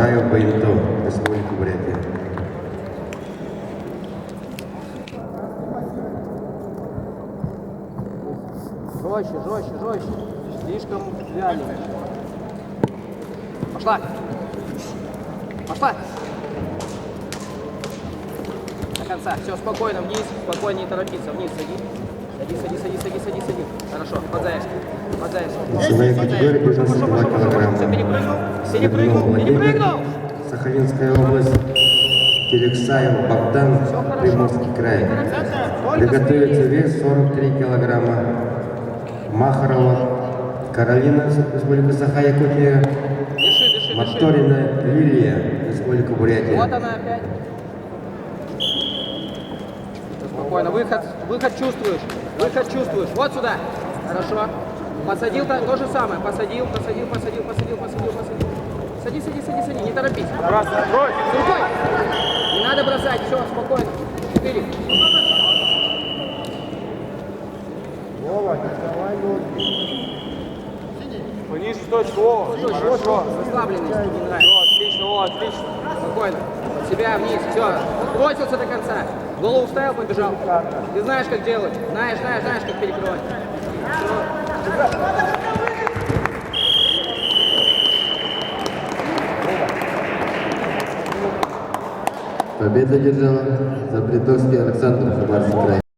Продолжаю Баинто, Республика Бурятия. Жестче. Слишком вялый. Пошла. До конца. Все, спокойно, вниз. Спокойно, не торопиться. Вниз сади. Хорошо, подзаешь. Весовая категория бизнес 2 килограмма. Все, перепрыгнул. Сахалинская область. Терексаев Богдан, Приморский край. Приготовится вес 43 килограмма. Махарова Каролина, Республика Саха-Якутия. Дыши. Моторина Лилия, Республика Бурятия. Вот она опять. Спокойно, выход чувствуешь. Вот сюда. Хорошо. Посадил то же самое. Посадил. Сади. Не торопись. С рукой. Не надо бросать. Все, спокойно. 4. Вниз в точку, Вова. Хорошо. Расслабленность не нравится. Отлично. Спокойно. Под себя вниз. Все. Бросился до конца. Голову вставил, побежал. Ты знаешь, как делать. Знаешь, как перекрывать. Победа держала Запретовский Александр, Хабаровский край.